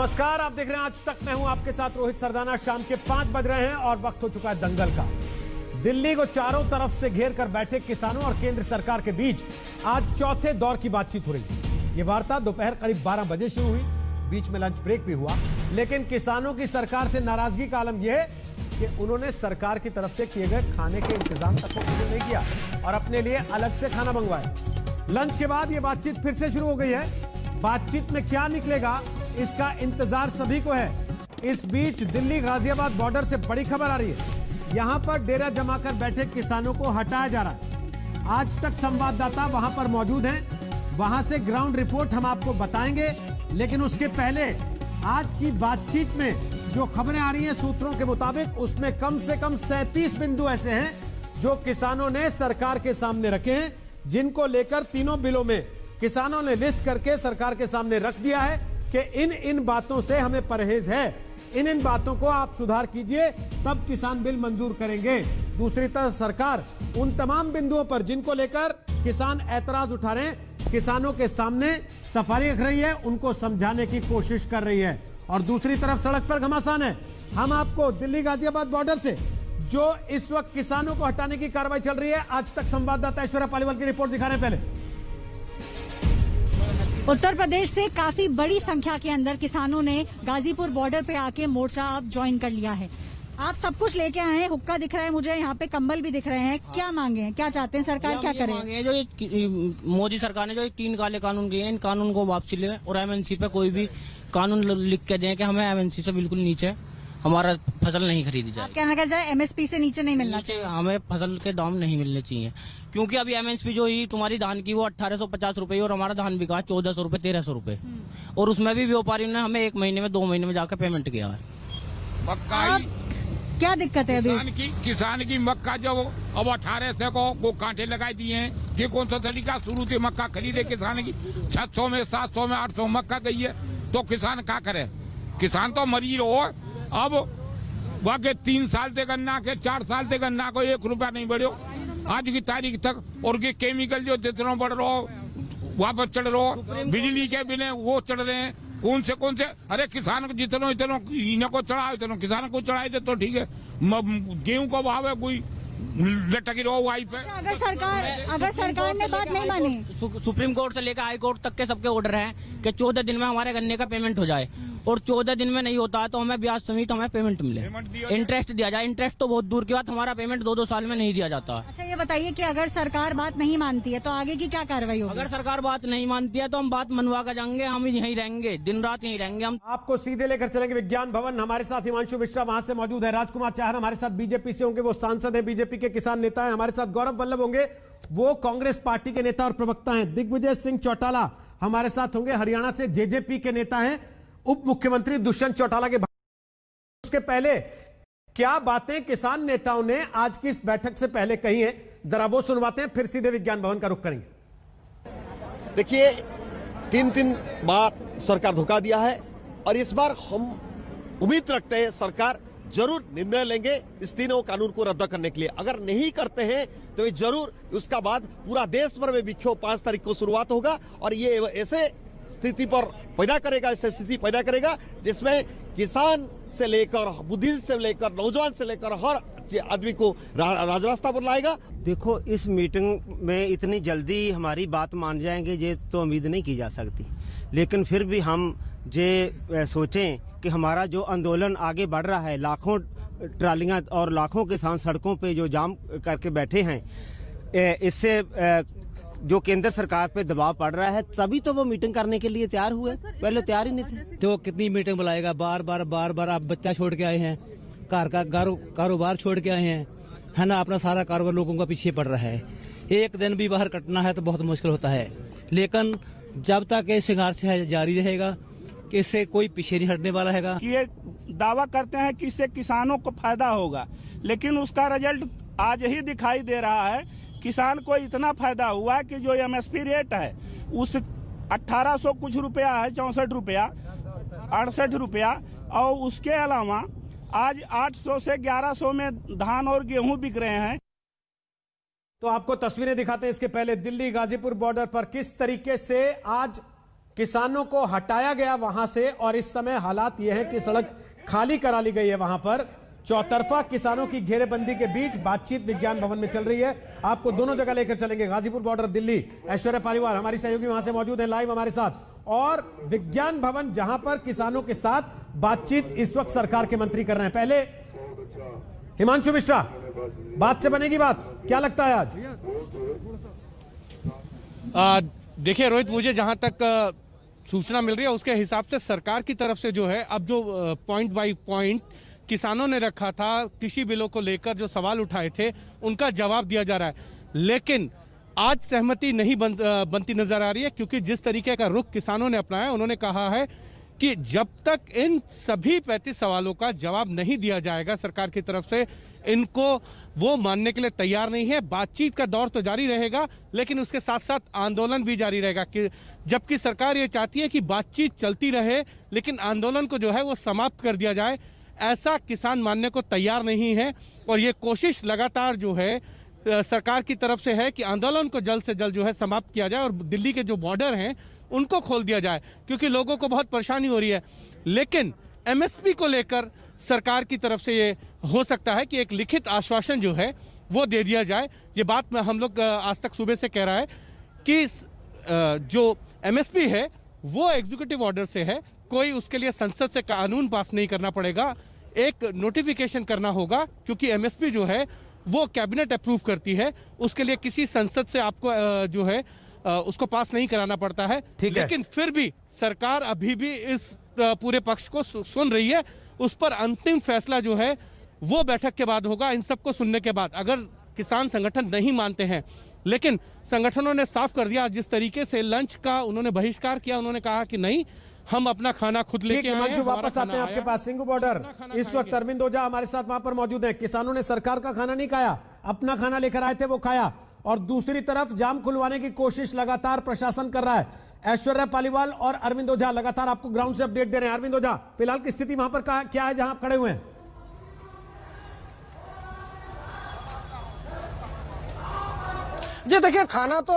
नमस्कार, आप देख रहे हैं आज तक। मैं हूं आपके साथ रोहित सरदाना। शाम के 5 बज रहे हैं और वक्त हो चुका है दंगल का। दिल्ली को चारों तरफ से घेर कर बैठे किसानों और केंद्र सरकार के बीच आज चौथे दौर की बातचीत हो रही। ये वार्ता दोपहर करीब 12 बजे शुरू हुई, बीच में लंच ब्रेक भी हुआ, लेकिन किसानों की सरकार से नाराजगी का आलम यह है कि उन्होंने सरकार की तरफ से किए गए खाने के इंतजाम तक को कबूल नहीं किया और अपने लिए अलग से खाना मंगवाया। लंच के बाद यह बातचीत फिर से शुरू हो गई है। बातचीत में क्या निकलेगा इसका इंतजार सभी को है। इस बीच दिल्ली गाजियाबाद बॉर्डर से बड़ी खबर आ रही है। यहां पर डेरा जमाकर बैठे किसानों को हटाया जा रहा है। आज तक संवाददाता वहां पर मौजूद हैं, वहां से ग्राउंड रिपोर्ट हम आपको बताएंगे, लेकिन उसके पहले आज की बातचीत में जो खबरें आ रही हैं सूत्रों के मुताबिक, उसमें कम से कम 37 बिंदु ऐसे हैं जो किसानों ने सरकार के सामने रखे हैं, जिनको लेकर तीनों बिलों में किसानों ने लिस्ट करके सरकार के सामने रख दिया है कि इन बातों से हमें परहेज है, इन बातों को आप सुधार कीजिए, तब किसान बिल मंजूर करेंगे। दूसरी तरफ सरकार उन तमाम बिंदुओं पर जिनको लेकर किसान ऐतराज उठा रहे हैं, किसानों के सामने सफारी रख रही है, उनको समझाने की कोशिश कर रही है। और दूसरी तरफ सड़क पर घमासान है। हम आपको दिल्ली गाजियाबाद बॉर्डर से जो इस वक्त किसानों को हटाने की कार्रवाई चल रही है, आज तक संवाददाता ऐश्वर्या पालीवाल की रिपोर्ट दिखा रहे हैं। पहले उत्तर प्रदेश से काफी बड़ी संख्या के अंदर किसानों ने गाजीपुर बॉर्डर पे आके मोर्चा अब ज्वाइन कर लिया है। आप सब कुछ लेके आए हैं, हुक्का दिख रहा है मुझे, यहाँ पे कंबल भी दिख रहे हैं। क्या मांगे हैं, क्या चाहते हैं, सरकार क्या करे? मांगे जो मोदी सरकार ने जो 3 काले कानून किए हैं, इन कानून को वापसी ले और एमएनसी पे कोई भी कानून लिख के दें कि हमें एमएनसी से बिल्कुल नीचे हमारा फसल नहीं खरीदी जाए। कहना क्या जाए, एमएसपी से नीचे नहीं मिलना चाहिए, हमें फसल के दाम नहीं मिलने चाहिए, क्योंकि अभी एमएसपी जो ही तुम्हारी धान की वो 1850 रुपए और हमारा धान बिका 1400 रुपए 1300 रुपए, और उसमें भी व्यापारी ने हमें 1 महीने में 2 महीने में जाकर पेमेंट किया है। क्या दिक्कत है अभी? किसान की मक्का जो अब 1800 को कांटे लगाई दिए हैं, ये कौन सा तरीका? शुरू से मक्का खरीदे किसान की 600 में 700 में 800 मक्का गई है, तो किसान क्या करे? किसान तो मरीज हो। अब वहाँ के 3 साल से गन्ना के 4 साल से गन्ना को 1 रुपया नहीं बढ़ो आज की तारीख तक। और ये केमिकल जो जितना बढ़ रहा हो वहाँ पर चढ़ रहा हो, बिजली के बिना वो चढ़ रहे हैं। कौन से अरे किसान को जितना इन्हें को चढ़ाए इतना किसान को चढ़ाए थे तो ठीक है। गेहूं का भाव है कोई लटकी रहो वाई पे। अगर सरकार ने बात नहीं मानी, सुप्रीम कोर्ट से लेकर हाई कोर्ट तक के सबके ऑर्डर हैं कि 14 दिन में हमारे गन्ने का पेमेंट हो जाए, और 14 दिन में नहीं होता है तो हमें ब्याज समेत हमें पेमेंट मिले, इंटरेस्ट दिया जाए। इंटरेस्ट तो बहुत दूर की बात, हमारा पेमेंट 2-2 साल में नहीं दिया जाता। अच्छा ये बताइए कि अगर सरकार बात नहीं मानती है तो आगे की क्या कार्रवाई होगी? अगर सरकार बात नहीं मानती है तो हम बात मनवा कर जाएंगे, हम यहीं रहेंगे, दिन रात यहीं रहेंगे। हम आपको सीधे लेकर चलेंगे विज्ञान भवन। हमारे साथ हिमांशु मिश्रा वहां से मौजूद है, राजकुमार चाहर हमारे साथ बीजेपी से होंगे, वो सांसद है, बीजेपी के किसान नेता है। हमारे साथ गौरव वल्लभ होंगे, वो कांग्रेस पार्टी के नेता और प्रवक्ता हैं। दिग्विजय सिंह चौटाला हमारे साथ होंगे, हरियाणा से जेजेपी के नेता हैं। उप मुख्यमंत्री दुष्यंत चौटाला के उसके पहले क्या बातें किसान नेताओं ने आज की इस बैठक से पहले कही हैं, जरा वो सुनवाते हैं, फिर सीधे विज्ञान भवन का रुख करेंगे। देखिए 3 बार सरकार धोखा दिया है और इस बार हम उम्मीद रखते हैं सरकार जरूर निर्णय लेंगे इस तीनों कानून को रद्द करने के लिए। अगर नहीं करते हैं तो ये जरूर उसका बाद पूरा देश भर में विक्षोभ 5 तारीख को शुरुआत होगा, और ये ऐसे स्थिति पर पैदा करेगा, ऐसे स्थिति पैदा करेगा जिसमें किसान से लेकर बुद्धिजीवी से लेकर नौजवान से लेकर हर आदमी को राजरास्ता पर लाएगा। देखो इस मीटिंग में इतनी जल्दी हमारी बात मान जाएंगे ये तो उम्मीद नहीं की जा सकती, लेकिन फिर भी हम ये सोचें कि हमारा जो आंदोलन आगे बढ़ रहा है, लाखों ट्रालियां और लाखों किसान सड़कों पे जो जाम करके बैठे हैं, इससे जो केंद्र सरकार पे दबाव पड़ रहा है, तभी तो वो मीटिंग करने के लिए तैयार हुए, पहले तैयार ही नहीं थे। तो कितनी मीटिंग बुलाएगा, बार बार आप बच्चा छोड़ के आए हैं, घर का कारोबार छोड़ के आए हैं, है ना, अपना सारा कारोबार लोगों का पीछे पड़ रहा है। एक दिन भी बाहर कटना है तो बहुत मुश्किल होता है, लेकिन जब तक ये संघर्ष जारी रहेगा कि इससे कोई पीछे नहीं हटने वाला है। ये दावा करते हैं कि इससे किसानों को फायदा होगा, लेकिन उसका रिजल्ट आज ही दिखाई दे रहा है। किसान को इतना फायदा हुआ कि जो एमएसपी रेट है उस 1800 कुछ रुपया है, 64 रुपया 68 रुपया, और उसके अलावा आज 800 से 1100 में धान और गेहूं बिक रहे हैं। तो आपको तस्वीरें दिखाते हैं। इसके पहले दिल्ली गाजीपुर बॉर्डर पर किस तरीके से आज किसानों को हटाया गया वहां से और इस समय हालात यह है कि सड़क खाली करा ली गई है। वहां पर चौतरफा किसानों की घेरेबंदी के बीच बातचीत विज्ञान भवन में चल रही है। आपको दोनों जगह लेकर चलेंगे, गाजीपुर बॉर्डर दिल्ली। ऐश्वर्या पालीवाल हमारी सहयोगी वहां से मौजूद है लाइव हमारे साथ, और विज्ञान भवन जहां पर किसानों के साथ बातचीत इस वक्त सरकार के मंत्री कर रहे हैं। पहले हिमांशु मिश्रा, बात से बनेगी बात, क्या लगता है आज? देखिए रोहित, मुझे जहां तक सूचना मिल रही है उसके हिसाब से सरकार की तरफ से जो है अब जो पॉइंट बाय पॉइंट किसानों ने रखा था, कृषि बिलों को लेकर जो सवाल उठाए थे उनका जवाब दिया जा रहा है। लेकिन आज सहमति नहीं बनती नजर आ रही है, क्योंकि जिस तरीके का रुख किसानों ने अपनाया, उन्होंने कहा है कि जब तक इन सभी 35 सवालों का जवाब नहीं दिया जाएगा सरकार की तरफ से, इनको वो मानने के लिए तैयार नहीं है। बातचीत का दौर तो जारी रहेगा, लेकिन उसके साथ साथ आंदोलन भी जारी रहेगा, कि जबकि सरकार ये चाहती है कि बातचीत चलती रहे लेकिन आंदोलन को जो है वो समाप्त कर दिया जाए, ऐसा किसान मानने को तैयार नहीं है। और ये कोशिश लगातार जो है सरकार की तरफ से है कि आंदोलन को जल्द से जल्द जो है समाप्त किया जाए और दिल्ली के जो बॉर्डर हैं उनको खोल दिया जाए, क्योंकि लोगों को बहुत परेशानी हो रही है। लेकिन एमएसपी को लेकर सरकार की तरफ से ये हो सकता है कि एक लिखित आश्वासन जो है वो दे दिया जाए। ये बात हम लोग आज तक सुबह से कह रहा है कि जो एमएसपी है वो एग्जीक्यूटिव ऑर्डर से है, कोई उसके लिए संसद से कानून पास नहीं करना पड़ेगा, एक नोटिफिकेशन करना होगा, क्योंकि एमएसपी जो है वो कैबिनेट अप्रूव करती है, उसके लिए किसी संसद से आपको जो है उसको पास नहीं कराना पड़ता है। लेकिन फिर भी सरकार अभी भी इस पूरे पक्ष को सुन रही है। उस पर अंतिम फैसला जो है वो बैठक के बाद होगा, इन सबको सुनने के बाद। अगर किसान संगठन नहीं मानते हैं, लेकिन संगठनों ने साफ कर दिया, जिस तरीके से लंच का उन्होंने बहिष्कार किया, उन्होंने कहा कि नहीं, हम अपना खाना खुद लेके आए हैं। वापस आते हैं आपके पास, सिंगू बॉर्डर। इस वक्त अरविंद ओझा हमारे साथ वहां पर मौजूद है। किसानों ने सरकार का खाना नहीं खाया, अपना खाना लेकर आए थे वो खाया, और दूसरी तरफ जाम खुलवाने की कोशिश लगातार प्रशासन कर रहा है। ऐश्वर्या पालीवाल और अरविंद ओझा लगातार आपको ग्राउंड से अपडेट दे रहे हैं। अरविंद ओझा, फिलहाल की स्थिति वहां पर क्या है जहां आप खड़े हुए हैं? जी देखिए, खाना तो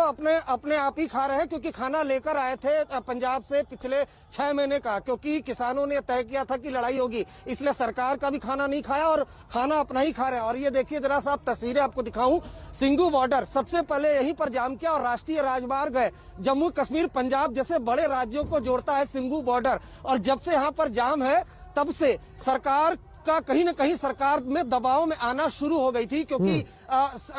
अपने आप ही खा रहे हैं, क्योंकि खाना लेकर आए थे पंजाब से पिछले 6 महीने का, क्योंकि किसानों ने तय किया था कि लड़ाई होगी, इसलिए सरकार का भी खाना नहीं खाया और खाना अपना ही खा रहे हैं। और ये देखिए जरा सा आप तस्वीरें आपको दिखाऊं, सिंगू बॉर्डर सबसे पहले यहीं पर जाम किया और राष्ट्रीय राजमार्ग है, जम्मू कश्मीर पंजाब जैसे बड़े राज्यों को जोड़ता है सिंगू बॉर्डर। और जब से यहाँ पर जाम है तब से सरकार का कहीं न कहीं सरकार में दबाव में आना शुरू हो गई थी, क्योंकि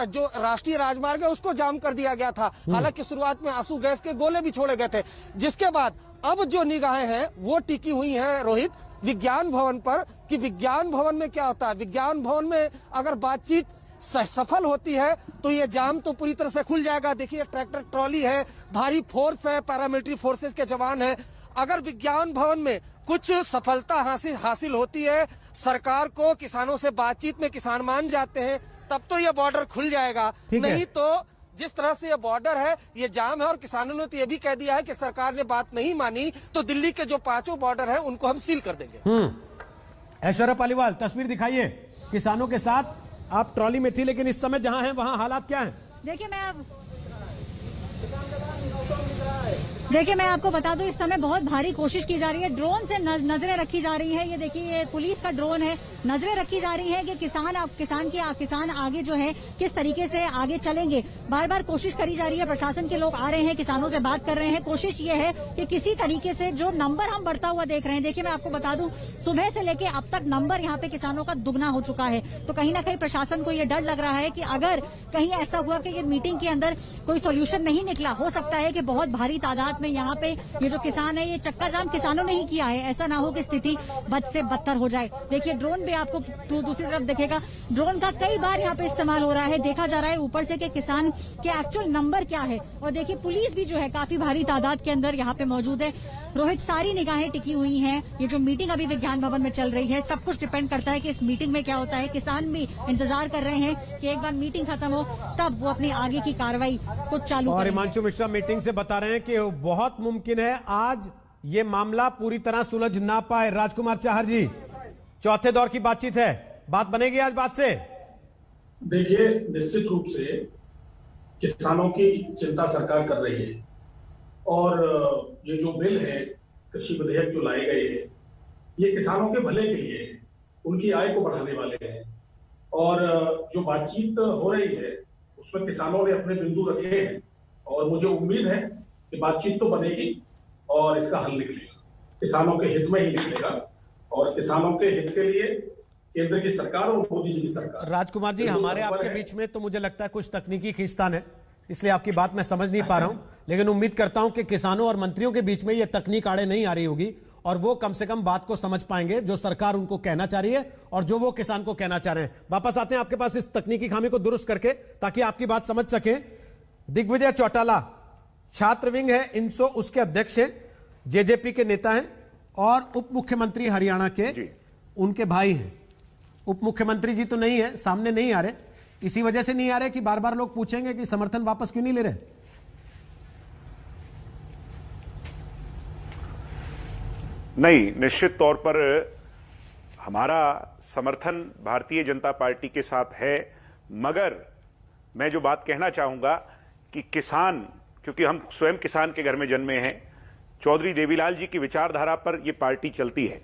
जो राष्ट्रीय राजमार्ग है उसको जाम कर दिया गया था। हालांकि शुरुआत में आंसू गैस के गोले भी छोड़े गए थे, जिसके बाद अब जो निगाहें हैं वो टिकी हुई हैं रोहित विज्ञान भवन पर, कि विज्ञान भवन में क्या होता है। विज्ञान भवन में अगर बातचीत सफल होती है तो ये जाम तो पूरी तरह से खुल जाएगा। देखिए ट्रैक्टर ट्रॉली है, भारी फोर्स है, पैरामिलिट्री फोर्सेस के जवान है। अगर विज्ञान भवन में कुछ सफलता हासिल होती है, सरकार को किसानों से बातचीत में किसान मान जाते हैं, तब तो ये बॉर्डर खुल जाएगा। नहीं तो जिस तरह से ये बॉर्डर है, ये जाम है, और किसानों ने तो ये भी कह दिया है कि सरकार ने बात नहीं मानी तो दिल्ली के जो 5 बॉर्डर है उनको हम सील कर देंगे। ऐश्वर्या पालीवाल, तस्वीर दिखाइए किसानों के साथ। आप ट्रॉली में थी, लेकिन इस समय जहां हैं वहां हालात क्या हैं? देखिए मैं आपको बता दूं, इस समय बहुत भारी कोशिश की जा रही है, ड्रोन से नजरें रखी जा रही है। ये देखिए, ये पुलिस का ड्रोन है, नजरें रखी जा रही है कि किसान आगे जो है किस तरीके से आगे चलेंगे। बार बार कोशिश करी जा रही है, प्रशासन के लोग आ रहे हैं, किसानों से बात कर रहे हैं। कोशिश ये है कि किसी तरीके से जो नंबर हम बढ़ता हुआ देख रहे हैं, देखिए मैं आपको बता दूं, सुबह से लेके अब तक नंबर यहाँ पे किसानों का दुगना हो चुका है। तो कहीं ना कहीं प्रशासन को ये डर लग रहा है कि अगर कहीं ऐसा हुआ कि ये मीटिंग के अंदर कोई सोल्यूशन नहीं निकला, हो सकता है कि बहुत भारी तादाद में यहाँ पे ये जो किसान है, ये चक्का जाम किसानों ने ही किया है। ऐसा ना हो कि स्थिति बद से बदतर हो जाए। देखिए ड्रोन भी आपको दूसरी तरफ देखेगा, ड्रोन का कई बार यहाँ पे इस्तेमाल हो रहा है। देखा जा रहा है ऊपर से कि किसान के एक्चुअल नंबर क्या है। और देखिए पुलिस भी जो है काफी भारी तादाद के अंदर यहाँ पे मौजूद है। रोहित, सारी निगाहें टिकी हुई हैं। ये जो मीटिंग अभी विज्ञान भवन में चल रही है, सब कुछ डिपेंड करता है कि इस मीटिंग में क्या होता है। किसान भी इंतजार कर रहे हैं कि एक बार मीटिंग खत्म हो तब वो अपनी आगे की कार्रवाई को चालू करेंगे। और हिमांशु मिश्रा मीटिंग से बता रहे हैं कि बहुत मुमकिन है आज ये मामला पूरी तरह सुलझ ना पाए। राजकुमार चाहर जी, चौथे दौर की बातचीत है, बात बनेगी आज बात से? देखिए, निश्चित रूप से किसानों की चिंता सरकार कर रही है, और ये जो बिल है, कृषि विधेयक जो लाए गए हैं, ये किसानों के भले के लिए है, उनकी आय को बढ़ाने वाले हैं। और जो बातचीत हो रही है उसमें किसानों ने अपने बिंदु रखे हैं और मुझे उम्मीद है कि बातचीत तो बनेगी और इसका हल निकलेगा, किसानों के हित में ही निकलेगा। और किसानों के हित के लिए केंद्र की सरकार और मोदी जी की सरकार। राजकुमार जी, हमारे आपके बीच में तो मुझे लगता है कुछ तकनीकी खींचतान है, इसलिए आपकी बात मैं समझ नहीं पा रहा हूं, लेकिन उम्मीद करता हूं कि किसानों और मंत्रियों के बीच में यह तकनीक आड़े नहीं आ रही होगी और वो कम से कम बात को समझ पाएंगे जो सरकार उनको कहना चाह रही है और जो वो किसान को कहना चाह रहे हैं। वापस आते हैं आपके पास इस तकनीकी खामी को दुरुस्त करके, ताकि आपकी बात समझ सके। दिग्विजय चौटाला छात्र विंग है इनसो, उसके अध्यक्ष हैं, जेजेपी के नेता हैं और उप मुख्यमंत्री हरियाणा के उनके भाई हैं। उप मुख्यमंत्री जी तो नहीं है, सामने नहीं आ रहे, इसी वजह से नहीं आ रहे कि बार बार लोग पूछेंगे कि समर्थन वापस क्यों नहीं ले रहे। नहीं, निश्चित तौर पर हमारा समर्थन भारतीय जनता पार्टी के साथ है, मगर मैं जो बात कहना चाहूंगा कि किसान, क्योंकि हम स्वयं किसान के घर में जन्मे हैं, चौधरी देवीलाल जी की विचारधारा पर यह पार्टी चलती है।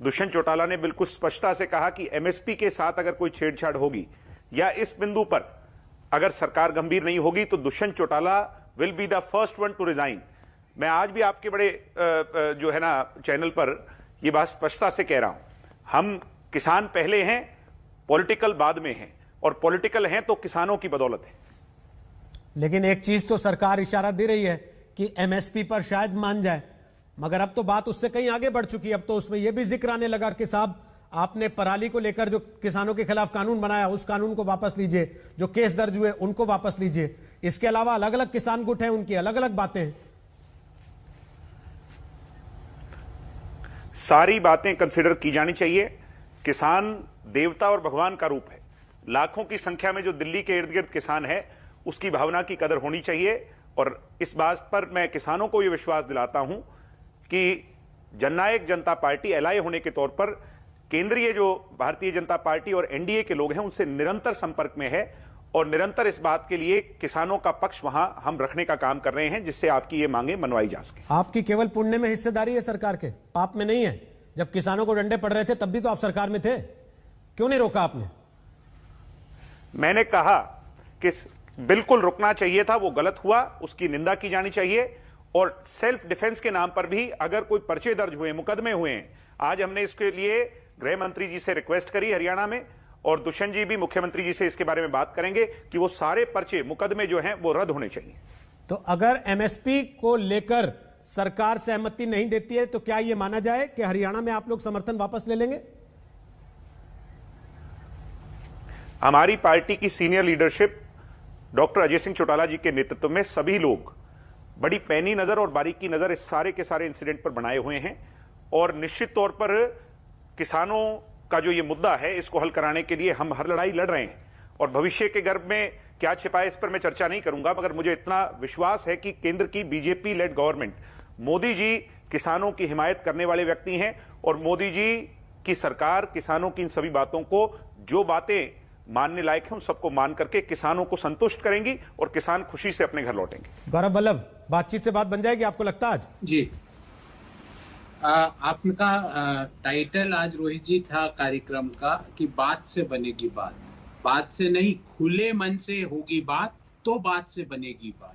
दुष्यंत चौटाला ने बिल्कुल स्पष्टता से कहा कि एमएसपी के साथ अगर कोई छेड़छाड़ होगी या इस बिंदु पर अगर सरकार गंभीर नहीं होगी तो Dushyant Chautala will be the first one two resign. मैं आज भी आपके बड़े जो है ना चैनल पर यह बात स्पष्टता से कह रहा हूं, हम किसान पहले हैं, पॉलिटिकल बाद में हैं, और पॉलिटिकल हैं तो किसानों की बदौलत है। लेकिन एक चीज तो सरकार इशारा दे रही है कि एमएसपी पर शायद मान जाए, मगर अब तो बात उससे कहीं आगे बढ़ चुकी है। अब तो उसमें यह भी जिक्र आने लगा कि साहब आपने पराली को लेकर जो किसानों के खिलाफ कानून बनाया उस कानून को वापस लीजिए, जो केस दर्ज हुए उनको वापस लीजिए। इसके अलावा अलग अलग किसान गुट हैं, उनकी अलग अलग बातें हैं। सारी बातें कंसिडर की जानी चाहिए। किसान देवता और भगवान का रूप है। लाखों की संख्या में जो दिल्ली के इर्द गिर्द किसान है, उसकी भावना की कदर होनी चाहिए। और इस बात पर मैं किसानों को यह विश्वास दिलाता हूं कि जननायक जनता पार्टी एलआई होने के तौर पर केंद्रीय जो भारतीय जनता पार्टी और एनडीए के लोग हैं उनसे निरंतर संपर्क में है और निरंतर इस बात के लिए किसानों का पक्ष वहां हम रखने का काम कर रहे हैं, जिससे आपकी ये मांगे मनवाई जा सके। आपकी केवल पुण्य में हिस्सेदारी है सरकार के, पाप में नहीं है। जब किसानों को डंडे पड़ रहे थे तब भी तो आप सरकार में थे, क्यों नहीं रोका आपने? मैंने कहा कि बिल्कुल रुकना चाहिए था, वो गलत हुआ, उसकी निंदा की जानी चाहिए। और सेल्फ डिफेंस के नाम पर भी अगर कोई पर्चे दर्ज हुए, मुकदमे हुए हैं, आज हमने इसके लिए गृह मंत्री जी से रिक्वेस्ट करी हरियाणा में, और दुष्यंत जी भी मुख्यमंत्री जी से इसके बारे में बात करेंगे कि वो सारे पर्चे मुकदमे जो हैं वो रद्द होने चाहिए। तो अगर एमएसपी को लेकर सरकार सहमति नहीं देती है तो क्या यह माना जाए कि हरियाणा में आप लोग समर्थन वापस ले लेंगे? हमारी पार्टी की senior leadership doctor Ajay Singh Chautala ji के नेतृत्व में सभी लोग बड़ी पैनी नजर और बारीकी नजर इस सारे के सारे इंसिडेंट पर बनाए हुए हैं। और निश्चित तौर पर किसानों का जो ये मुद्दा है, इसको हल कराने के लिए हम हर लड़ाई लड़ रहे हैं। और भविष्य के गर्भ में क्या छिपा है इस पर मैं चर्चा नहीं करूंगा, मगर मुझे इतना विश्वास है कि केंद्र की BJP lead government, Modi ji किसानों की हिमायत करने वाले व्यक्ति हैं और मोदी जी की सरकार किसानों की इन सभी बातों को, जो बातें मानने लायक है, उन सबको मान करके किसानों को संतुष्ट करेंगी और किसान खुशी से अपने घर लौटेंगे। गौरव वल्लभ, बातचीत से बात बन जाएगी आपको लगता आज? जी, आपका टाइटल आज रोहित जी था कार्यक्रम का कि बात से बनेगी बात, बात से नहीं, खुले मन से होगी बात तो बात से बनेगी बात।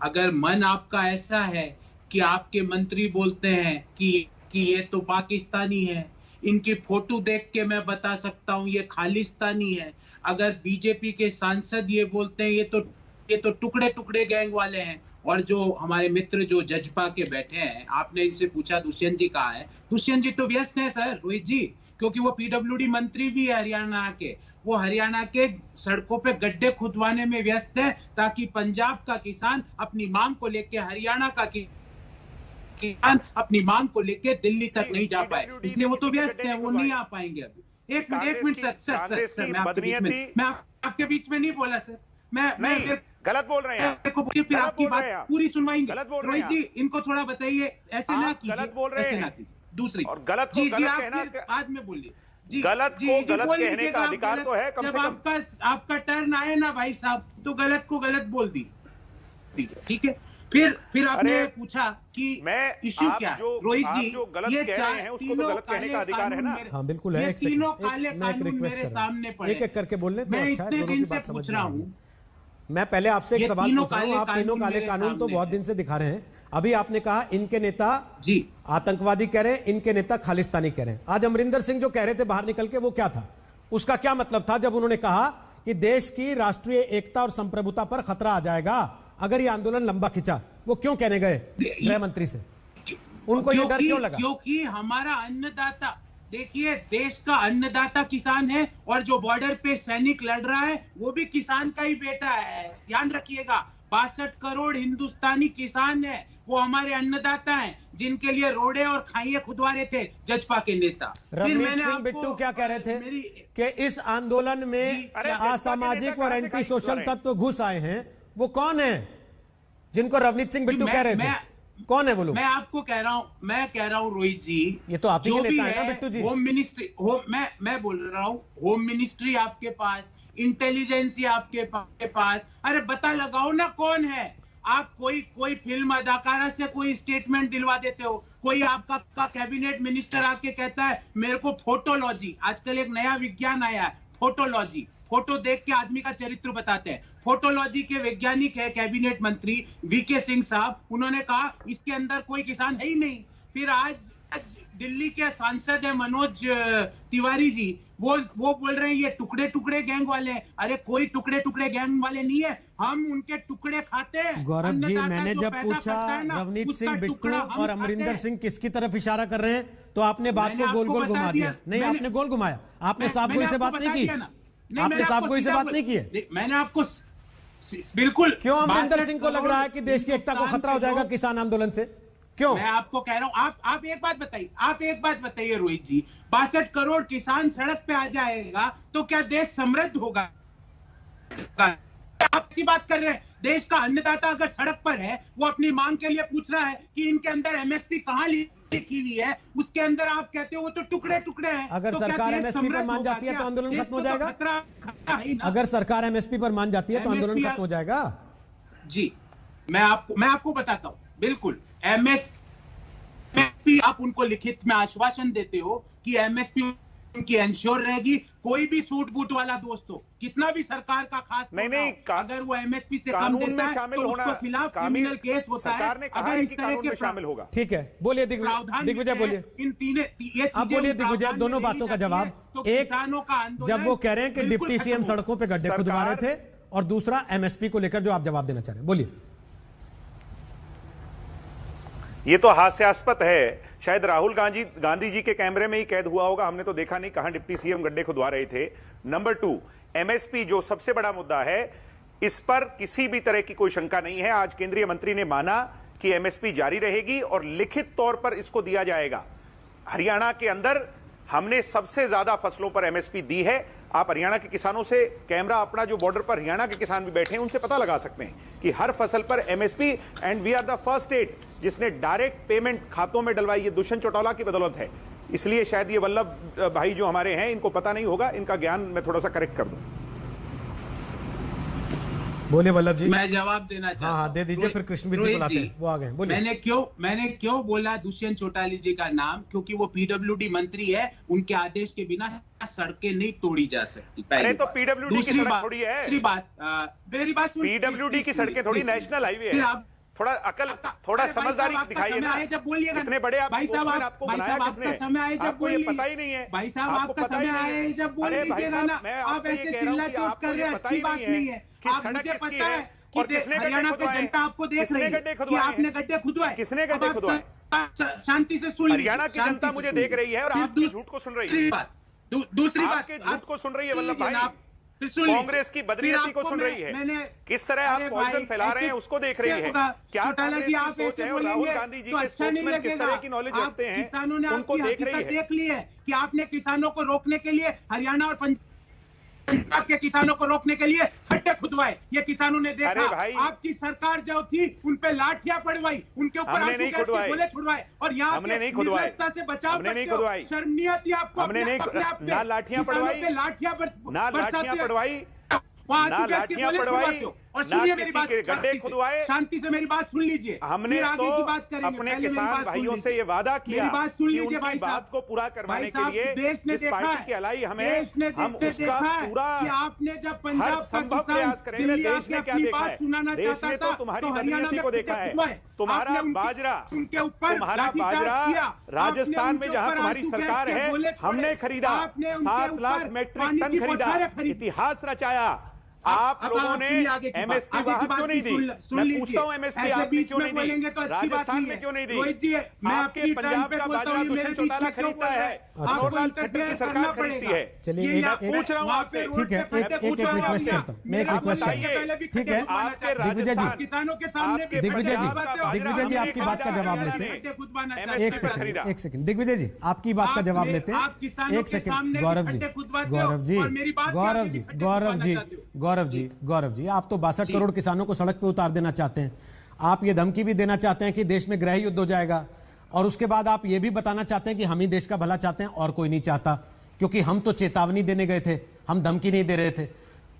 अगर मन आपका ऐसा है कि आपके मंत्री बोलते हैं कि ये तो पाकिस्तानी है, इनकी फोटो देख के मैं बता सकता हूँ ये खालिस्तानी है, अगर बीजेपी के सांसद ये बोलते हैं ये तो टुकड़े टुकड़े गैंग वाले हैं, और जो हमारे मित्र जो जजपा के बैठे हैं, आपने इनसे पूछा दुष्यंत जी कहाँ है, दुष्यंत जी तो व्यस्त हैं सर रोहित जी, क्योंकि वो पीडब्ल्यूडी मंत्री भी है हरियाणा के, वो हरियाणा के सड़कों पे गड्ढे खुदवाने में व्यस्त है ताकि पंजाब का किसान अपनी मांग को लेके, हरियाणा का किसान अपनी मांग को लेके दिल्ली तक नहीं जा पाए, इसलिए वो तो व्यस्त है, वो नहीं आ पाएंगे अभी। एक मिनट सर मैं आपके बीच में नहीं बोला सर, मैं गलत बोल रहे हैं, फिर आपकी बात पूरी सुनवाएंगे। रोहित जी इनको थोड़ा बताइए, ऐसे ना कीजिए, गलत बोल रहे हैं। दूसरी और गलत जी बाद में बोलिए, गलत को गलत कहने का अधिकार तो है कम से कम। आपका टर्न आए ना भाई साहब, तो गलत को गलत बोल दी, ठीक है। फिर आपने पूछा कि इश्यू आप क्या जो रोहित आप जी, जो गलत ये कह रहे हैं उसको तो गलत कहने का अधिकार है ना। हाँ बिल्कुल है। ये एक सेकंड, तीनों एक- काले मैं एक कानून रिक्वेस्ट मेरे कर रहा हूं। सामने पड़े। एक एक करके बोल लें तो मैं अच्छा है, इतने दोनों दिन की से बात समझ पूछ में रहा आ रही हूँ। है। मैं पहले आपसे एक ये सवाल तीनों पूछ रहा हूँ। काले आप तीनों कानून काले मेरे कानून तो सामने बहुत हैं। दिन से दिखा रहे हैं। अभी आपने कहा इनके नेता जी आतंकवादी कह रहे हैं, इनके नेता खालिस्तानी कह रहे हैं। आज अमरिंदर सिंह जो कह रहे थे बाहर निकल के, वो क्या था? उसका क्या मतलब था जब उन्होंने कहा कि देश की राष्ट्रीय एकता और संप्रभुता पर खतरा आ जाएगा अगर ये आंदोलन लंबा खिंचा? वो क्यों कहने गए गृह मंत्री से? उनको ये डर क्यों लगा? क्योंकि हमारा अन्नदाता, देखिए देश का अन्नदाता किसान है, और जो बॉर्डर पे सैनिक लड़ रहा है वो भी किसान का ही बेटा है। ध्यान रखिएगा, 62 करोड़ हिंदुस्तानी किसान है, वो हमारे अन्नदाता हैं, जिनके लिए रोडे और खाइए खुदवा रहे थे जजपा के नेता। रवनीत सिंह बिट्टू क्या कह रहे थे कि इस आंदोलन में असामाजिक और एंटी सोशल तत्व घुस आए हैं। वो कौन है जिनको रवनीत सिंह बिट्टू कह रहे थे? कौन है वो लोग? मैं आपको कह रहा हूं, मैं कह रहा हूं रोहित जी, ये तो आप ही के नेता है ना बिट्टू जी। होम मिनिस्ट्री, मैं बोल रहा हूं, होम मिनिस्ट्री आपके पास, इंटेलिजेंस आपके पास, अरे पता लगाओ ना कौन है। आप कोई फिल्म अदाकारा से कोई स्टेटमेंट दिलवा देते हो, कोई आपका कैबिनेट मिनिस्टर आके कहता है मेरे को फोटोलॉजी, आजकल एक नया विज्ञान आया है फोटोलॉजी, फोटो देख के आदमी का चरित्र बताते हैं। फोटोलॉजी के वैज्ञानिक है कैबिनेट मंत्री वीके सिंह साहब, उन्होंने कहा इसके अंदर कोई किसान है ही नहीं। फिर आज दिल्ली के सांसद है मनोज तिवारी जी, वो बोल रहे हैं ये टुकड़े टुकड़े गैंग वाले हैं। अरे कोई टुकड़े टुकड़े गैंग वाले नहीं है, हम उनके टुकड़े खाते हैं। गौरव जी, मैंने जब पूछा रवनीत सिंह बिट्टू और अमरिंदर सिंह किसकी तरफ इशारा कर रहे हैं, तो आपने बात को गोल गोल घुमा दिया। नहीं, आपने गोल घुमाया, आपने साफ गोई से बात नहीं की। आपने साफ गोई से बात नहीं की है। मैंने आपको बिल्कुल, क्यों अमरिंदर सिंह को लग रहा है कि देश की एकता को खतरा हो जाएगा किसान आंदोलन से? क्यों? मैं आपको कह रहा हूं, आप एक बात बताइए रोहित जी, 62 करोड़ किसान सड़क पे आ जाएगा तो क्या देश समृद्ध होगा? आप इसी बात कर रहे हैं। देश का अन्नदाता अगर सड़क पर है, वो अपनी मांग के लिए पूछ रहा है कि इनके अंदर एमएसपी कहां लिखी हुई है, उसके अंदर आप कहते हो वो तो टुकड़े टुकड़े हैं। अगर सरकार एमएसपी पर मान जाती है तो आंदोलन खत्म हो जाएगा। अगर सरकार एमएसपी पर मान जाती है तो आंदोलन खत्म हो जाएगा। जी, मैं आपको बताता हूं, बिल्कुल एमएसपी आप उनको लिखित में आश्वासन देते हो कि एमएसपी उनकी इंश्योर रहेगी। कोई भी सूट बूट वाला दोस्त हो, कितना भी सरकार का खास नहीं, अगर वो एमएसपी से कम देता है तो उसको खिलाफ क्रिमिनल केस होता है। अगर इस तरह के शामिल होगा। ठीक है, बोलिए दिग्विजय बोलिए। इन तीन ये आप बोलिए दिग्विजय, दोनों बातों का जवाब। तो एक, किसानों का आंदोलन जब वो कह रहे हैं कि डिप्टी सीएम सड़कों पे गड्ढे खुदवा रहे थे, और दूसरा एमएसपी को लेकर जो आप जवाब देना चाह रहे हैं, बोलिए। ये तो हास्यास्पद है। शायद राहुल गांधी जी के कैमरे में ही कैद हुआ होगा, हमने तो देखा नहीं कहां डिप्टी सीएम गड्ढे खुदवा रहे थे। नंबर 2, एमएसपी जो सबसे बड़ा मुद्दा है, इस पर किसी भी तरह की कोई शंका नहीं है। आज केंद्रीय मंत्री ने माना कि एमएसपी जारी रहेगी और लिखित तौर पर इसको दिया जाएगा। हरियाणा के अंदर हमने सबसे ज्यादा फसलों पर एमएसपी दी है। आप हरियाणा के किसानों से, कैमरा अपना जो बॉर्डर पर हरियाणा के किसान भी बैठे हैं उनसे पता लगा सकते हैं कि हर फसल पर MSP, and we are the first state जिसने डायरेक्ट पेमेंट खातों में डलवाई। ये दुष्यंत चौटाला की बदौलत है। इसलिए शायद ये वल्लभ भाई जो हमारे हैं इनको पता नहीं होगा, इनका ज्ञान मैं थोड़ा सा करेक्ट कर दूं। बोलिए वल्लभ जी। मैं जवाब देना चाहता हूं। हाँ, दे दीजिए, फिर कृष्णवीर जी बुलाते हैं, वो आ गए। बोलिए। मैंने क्यों बोला दुष्यंत चौटाला जी का नाम, क्योंकि वो पीडब्ल्यूडी मंत्री है, उनके आदेश के बिना सड़कें नहीं तोड़ी जा सकती। अरे तो पीडब्ल्यूडी की सड़क थोड़ी है। दूसरी बात, मेरी बात सुनिए। पीडब्ल्यूडी की सड़कें थोड़ी नेशनल हाईवे है। थोड़ा अकल, थोड़ा समझदारी दिखाइए ना। जब बोलिएगा इतने बड़े भाई साहब, आपको बनाया किसने? समय आए जब आपको ये पता ही नहीं है। भाई साहब, आपका समय आए जब बोल दीजिएगा ना। आप ऐसे चिल्ला चोट कर रहे हैं, अच्छी बात नहीं है। आप मुझे पता है कि हरियाणा की जनता आपको देख रही है कि आपने गड्ढे खुदवाए। किसने गड्ढे खुदवाए? शांति से सुन लीजिए। हरियाणा की जनता मुझे देख रही है और आपके झूठ को सुन रही है। दूसरी बात, आपके झूठ को सुन रही है वल्लभ भाई। कांग्रेस की बदनीयती को सुन रही है। किस तरह आप पॉइजन फैला रहे हैं उसको देख रही है। क्या कांग्रेस की सोच है और राहुल गांधी जी के स्पोर्ट्समैन किस तरह की नॉलेज रखते हैं किसानों ने उनको देख रही है। देख ली है कि आपने किसानों को रोकने के लिए हरियाणा और पंजाब के किसानों को रोकने के लिए खड्डे खुदवाए। ये किसानों ने देखा। आपकी सरकार जो थी उन पे लाठियां पड़वाई, उनके ऊपर आंसू गैस के गोले छुड़वाए, और यहाँ हमने नहीं खुदवाए। से बचाव हमने नहीं खुदवाई। शर्म नहीं आती आपको? हमने नहीं, ना लाठियां पड़वाई, लाठियां ना लाठियां पड़वाई, ना लाठियां पड़वाई, और सुनिए मेरी बात, शांति से मेरी बात सुन लीजिए। हमने आगे तो की बात करेंगे, अपने किसान भाइयों से ये वादा किया, मेरी बात सुन लीजिए भाई साहब, बात को पूरा करवाने के लिए देश ने देखा है, की अलाई हमें देश ने हम उसका पूरा कि आपने जब पंजाब का संभव प्रयास करेंगे। देश ने क्या देखा है, देश ने तो तुम्हारी बदनीयती को देखा है। तुम्हारा बाजरा राजस्थान में जहां तुम्हारी सरकार है, हमने खरीदा 7 लाख मैट्रिक टन खरीदा, इतिहास रचाया। आप लोगों ने एमएसपी वहां क्यों नहीं दी? मैं पूछता हूं, एमएसपी आपने क्यों नहीं दी? राजस्थान में क्यों नहीं दी? आपके पंजाब का बाजरा दुष्यंत चौटाला खरीदता है, डोनाल्ड खट्टर की सरकार खरीदती है। चलिए पूछ रहा हूं आपसे, ठीक है, एक रिक्वेस्ट करता हूं, मैं एक रिक्वेस्ट करता हूं, ठीक है आपके राजस्थान किसानों के सामने दिग्विजय जी आपकी बात का जवाब लेते हैं। एक सेकंड दिग्विजय जी आपकी बात का जवाब लेते हैं। एक सेकंड गौरव जी आप तो 62 करोड़ किसानों को सड़क पे उतार देना चाहते हैं। आप ये धमकी भी देना चाहते हैं कि देश में गृह युद्ध हो जाएगा, और उसके बाद आप ये भी बताना चाहते हैं कि हम ही देश का भला चाहते हैं और कोई नहीं चाहता, क्योंकि हम तो चेतावनी देने गए थे, हम धमकी नहीं दे रहे थे।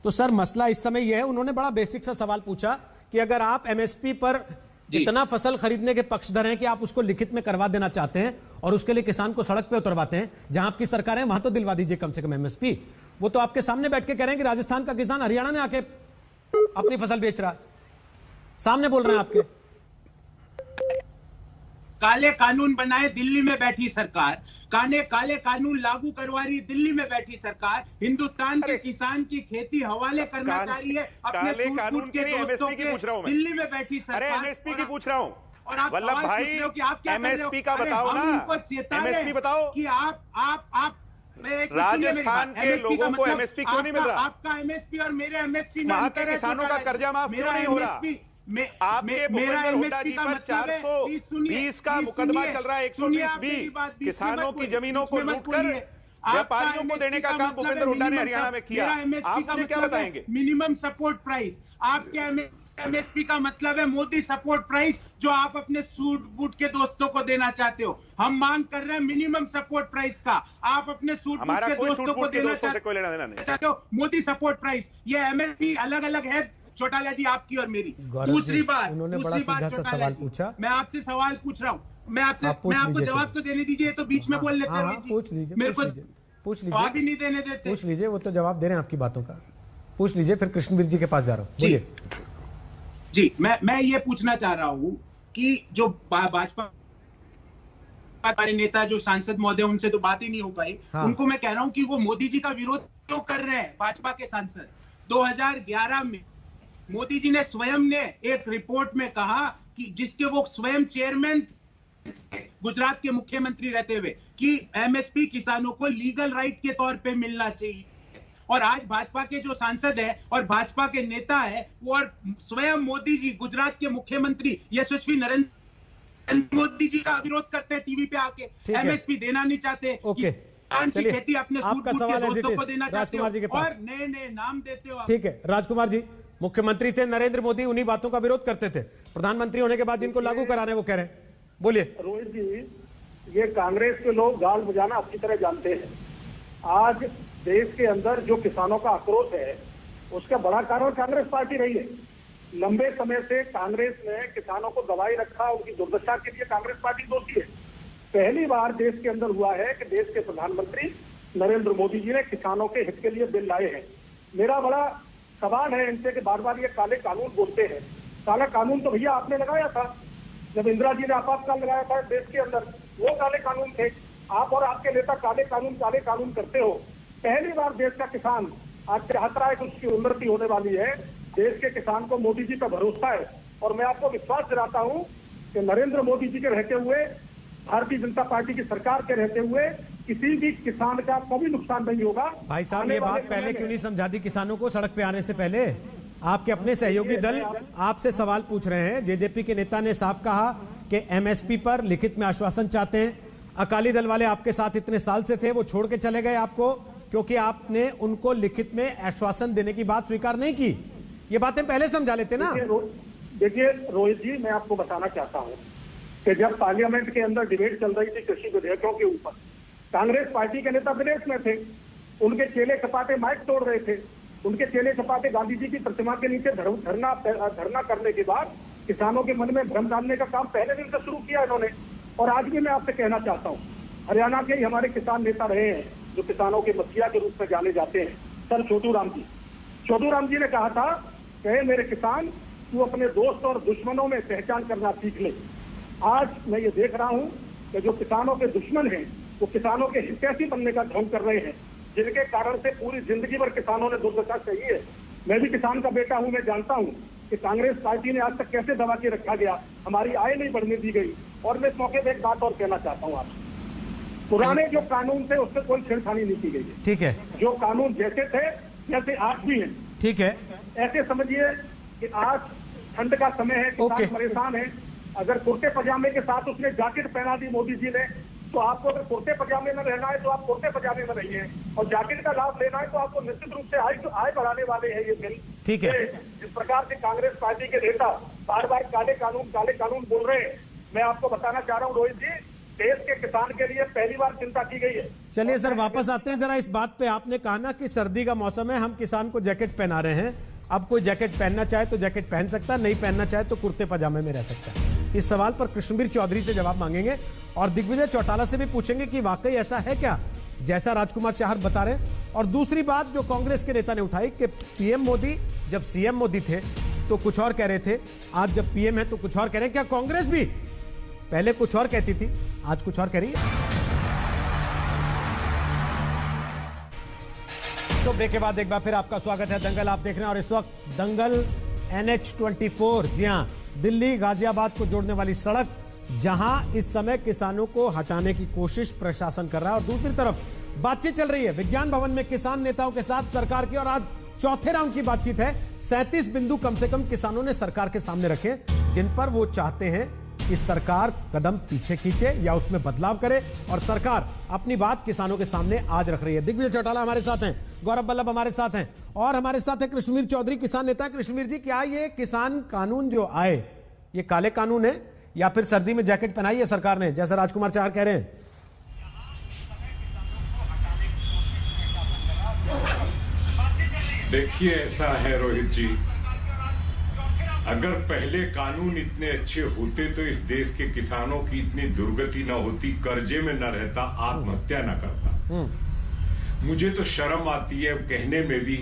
तो सर मसला इस समय यह है, उन्होंने बड़ा बेसिक सा सवाल पूछा कि अगर आप एमएसपी पर जितना फसल खरीदने के पक्षधर हैं कि आप उसको लिखित में करवा देना चाहते हैं और उसके लिए किसान को सड़क पे उतरवाते हैं, जहां आपकी सरकार है वहां तो दिलवा दीजिए कम से कम एमएसपी। वो तो आपके सामने बैठ के कह रहे हैं कि राजस्थान का किसान हरियाणा में आके अपनी फसल बेच रहा है, सामने बोल रहे हैं आपके। काले कानून बनाए दिल्ली में बैठी सरकार, काले कानून लागू करवा रही दिल्ली में बैठी सरकार, हिंदुस्तान के किसान की खेती हवाले करना चाह रही है अपने सूट के दोस्तों के, दिल्ली में बैठी सरकार। एमएसपी की पूछ रहा हूं, और आप सवाल पूछ रहे हो कि आप क्या कर रहे हो? एमएसपी का बताओ ना, उनको चेता एमएसपी बताओ कि आप राजस्थान के लोगों को एमएसपी क्यों नहीं मिल रहा? आपका एमएसपी और मेरे एमएसपी वहां के किसानों का कर्जा माफ क्यों नहीं हो रहा? आपके भूपेंद्र हुड्डा जी पर 420 का मुकदमा चल रहा है, 120 किसानों की जमीनों को लूटकर व्यापारियों को देने का काम भूपेंद्र हुड्डा ने हरियाणा में किया। आप मुझे क्या बताएंगे? मिनिमम सपोर्ट प्राइस, आपके एमएसपी का मतलब है मोदी सपोर्ट प्राइस, जो आप अपने सूट बूट के दोस्तों को देना चाहते हो। हम मांग कर रहे हैं मिनिमम सपोर्ट प्राइस का, आप अपने सूट बूट के दोस्तों को देना चाहते हो मोदी सपोर्ट प्राइस। ये एमएसपी अलग अलग है चौटाला जी, आपकी और मेरी। दूसरी बात सवाल पूछा, मैं आपसे सवाल पूछ रहा हूँ, मैं आपको जवाब तो देने दीजिए, तो बीच में बोल लेते हैं। पूछ लीजिए, मेरे को पूछ लीजिए, जवाब ही नहीं देने देते। पूछ लीजिए, वो तो जवाब दे रहे हैं आपकी बातों का। पूछ लीजिए, फिर कृष्णवीर जी के पास जा रहा हूँ। बोलिए जी। मैं ये पूछना चाह रहा हूँ कि जो भाजपा हमारे नेता जो सांसद महोदय, उनसे तो बात ही नहीं हो पाई। उनको मैं कह रहा हूँ कि वो मोदी जी का विरोध क्यों कर रहे हैं भाजपा के सांसद। 2011 में मोदी जी ने स्वयं ने एक रिपोर्ट में कहा कि जिसके वो स्वयं चेयरमैन गुजरात के मुख्यमंत्री रहते हुए, कि एमएसपी किसानों को लीगल राइट के तौर पे मिलना चाहिए। और आज भाजपा के जो सांसद है और भाजपा के नेता है वो, और स्वयं मोदी जी गुजरात के मुख्यमंत्री यशस्वी नरेंद्र मोदी जी का विरोध करते हैं टीवी पे आके, एमएसपी देना नहीं चाहते, की खेती अपने सूट बूट के दोस्तों को देना चाहते हो और नए नए नाम देते हो। ठीक है, राजकुमार जी मुख्यमंत्री थे नरेंद्र मोदी, उन्हीं बातों का विरोध करते थे। प्रधानमंत्री होने के बाद जिनको लागू कराने वो कह रहे हैं। बोलिए रोहित जी, ये कांग्रेस के लोग गाल बजाना अच्छी तरह जानते हैं। आज देश के अंदर जो किसानों का आक्रोश है उसका बड़ा कारण कांग्रेस पार्टी रही है। लंबे समय से कांग्रेस ने किसानों को दबाई रखा, उनकी दुर्दशा के लिए कांग्रेस पार्टी दोषी है। पहली बार देश के अंदर हुआ है कि देश के प्रधानमंत्री नरेंद्र मोदी जी ने किसानों के हित के लिए बिल लाए हैं। मेरा बड़ा सवाल है इनसे कि बार बार ये काले कानून बोलते हैं। काला कानून तो भैया आपने लगाया था जब इंदिरा जी ने आपातकाल लगाया था देश के अंदर, वो काले कानून थे। आप और आपके नेता काले कानून करते हो। पहली बार देश का किसान आज चाहता है कि उसकी उन्नति होने वाली है। देश के किसान को मोदी जी का भरोसा है और मैं आपको विश्वास दिलाता हूं कि नरेंद्र मोदी जी के रहते हुए, भारतीय जनता पार्टी की सरकार के रहते हुए किसी भी किसान का कभी नुकसान नहीं होगा। भाई साहब, ये बात पहले क्यों नहीं समझा दी किसानों को सड़क पे आने से पहले? आपके अपने सहयोगी दल आपसे सवाल पूछ रहे हैं। जेजेपी के नेता ने साफ कहा कि एमएसपी पर लिखित में आश्वासन चाहते हैं। अकाली दल वाले आपके साथ इतने साल से थे, वो छोड़ के चले गए आपको क्योंकि आपने उनको लिखित में आश्वासन देने की बात स्वीकार नहीं की। ये बातें पहले समझा लेते ना। देखिए रोहित जी, मैं आपको बताना चाहता हूँ कि जब पार्लियामेंट के अंदर डिबेट चल रही थी कृषि विधेयकों के ऊपर, कांग्रेस पार्टी के नेता विदेश में थे, उनके चेले चपाटे माइक तोड़ रहे थे। उनके चेले चपाटे गांधी जी की प्रतिमा के नीचे धरना करने के बाद किसानों के मन में भ्रम डालने का काम पहले दिन से शुरू किया इन्होंने। और आज भी मैं आपसे कहना चाहता हूँ, हरियाणा के ही हमारे किसान नेता रहे हैं जो किसानों के मसीहा के रूप में जाने जाते हैं, सर छोटू राम जी ने कहा था, कहे मेरे किसान, तू अपने दोस्त और दुश्मनों में पहचान करना सीख ले। आज मैं ये देख रहा हूँ कि जो किसानों के दुश्मन हैं वो किसानों के हितैषी बनने का ढोंग कर रहे हैं, जिनके कारण से पूरी जिंदगी भर किसानों ने दुर्दशा सही है। मैं भी किसान का बेटा हूं, मैं जानता हूं कि कांग्रेस पार्टी ने आज तक कैसे दबा के रखा गया, हमारी आय नहीं बढ़ने दी गई। और मैं इस मौके पर एक बात और कहना चाहता हूं आपसे, पुराने जो कानून थे उससे कोई छेड़खानी नहीं की गई है। ठीक है, जो कानून जैसे थे जैसे आज भी हैं। ठीक है, ऐसे समझिए कि आज ठंड का समय है, किसान परेशान है। अगर कुर्ते पजामे के साथ उसने जैकेट पहना दी मोदी जी ने, तो आपको अगर कुर्ते पजामे में रहना है तो आप कुर्ते पजामे में रहिए, और जैकेट का लाभ लेना है तो आपको निश्चित रूप से आय बढ़ाने वाले हैं ये बिल। ठीक है, जिस प्रकार से कांग्रेस पार्टी के नेता बार बार काले कानून बोल रहे हैं, मैं आपको बताना चाह रहा हूँ रोहित जी, देश के किसान के लिए पहली बार चिंता की गई है। चलिए सर, वापस आते हैं जरा इस बात पे। आपने कहा ना कि सर्दी का मौसम है, हम किसान को जैकेट पहना रहे हैं। अब कोई जैकेट पहनना चाहे तो जैकेट पहन सकता है, नहीं पहनना चाहे तो कुर्ते पजामे में रह सकता है। इस सवाल पर कृष्णवीर चौधरी से जवाब मांगेंगे और दिग्विजय चौटाला से भी पूछेंगे कि वाकई ऐसा है क्या जैसा राजकुमार चाहर बता रहे हैं। और दूसरी बात जो कांग्रेस के नेता ने उठाई कि पीएम मोदी जब सीएम मोदी थे तो कुछ और कह रहे थे, आज जब पीएम है तो कुछ और कह रहे हैं। क्या कांग्रेस भी पहले कुछ और कहती थी, आज कुछ और कह रही है? तो ब्रेक के बाद एक बार फिर आपका स्वागत है। दंगल आप देख रहे हैं और इस वक्त दंगल NH-24, जी हां, दिल्ली गाजियाबाद को जोड़ने वाली सड़क, जहां इस समय किसानों को हटाने की कोशिश प्रशासन कर रहा है और दूसरी तरफ बातचीत चल रही है विज्ञान भवन में किसान नेताओं के साथ सरकार की। और आज चौथे राउंड की बातचीत है। 37 बिंदु कम से कम किसानों ने सरकार के सामने रखे, जिन पर वो चाहते हैं कि सरकार कदम पीछे खींचे या उसमें बदलाव करे, और सरकार अपनी बात किसानों के सामने आज रख रही है। दिग्विजय चौटाला हमारे साथ हैं, गौरव बल्लभ हमारे साथ हैं और हमारे साथ है कृष्णवीर चौधरी, किसान नेता। कृष्णवीर जी, क्या ये किसान कानून जो आए ये काले कानून है या फिर सर्दी में जैकेट पहनाई है सरकार ने, जैसा राजकुमार चाहर कह रहे हैं? देखिए, ऐसा है रोहित जी, अगर पहले कानून इतने अच्छे होते तो इस देश के किसानों की इतनी दुर्गति न होती, कर्जे में न रहता, आत्महत्या न करता। मुझे तो शर्म आती है कहने में भी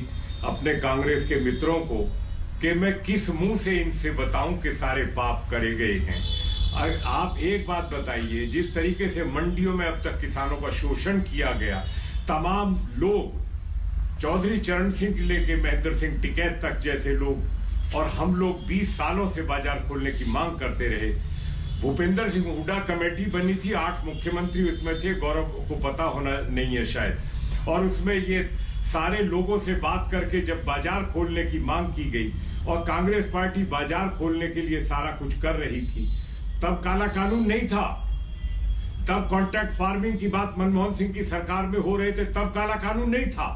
अपने कांग्रेस के मित्रों को कि मैं किस मुंह से इनसे बताऊं कि सारे पाप करे गए हैं। आप एक बात बताइए, जिस तरीके से मंडियों में अब तक किसानों का शोषण किया गया, तमाम लोग, चौधरी चरण सिंह से लेके महेंद्र सिंह टिकैत तक जैसे लोग, और हम लोग 20 सालों से बाजार खोलने की मांग करते रहे। भूपेंद्र सिंह हुड्डा कमेटी बनी थी, 8 मुख्यमंत्री उसमें थे, गौरव को पता होना नहीं है शायद, और उसमें ये सारे लोगों से बात करके जब बाजार खोलने की मांग की गई और कांग्रेस पार्टी बाजार खोलने के लिए सारा कुछ कर रही थी, तब काला कानून नहीं था। तब कॉन्ट्रैक्ट फार्मिंग की बात मनमोहन सिंह की सरकार में हो रहे थे, तब काला कानून नहीं था।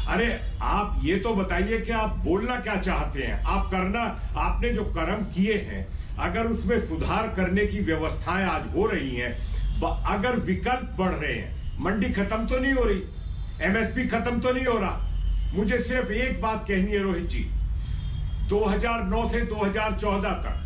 अरे आप ये तो बताइए कि आप बोलना क्या चाहते हैं, आप करना, आपने जो कर्म किए हैं, अगर उसमें सुधार करने की व्यवस्थाएं आज हो रही हैं, अगर विकल्प बढ़ रहे हैं, मंडी खत्म तो नहीं हो रही, MSP खत्म तो नहीं हो रहा। मुझे सिर्फ एक बात कहनी है रोहित जी, 2009 से 2014 तक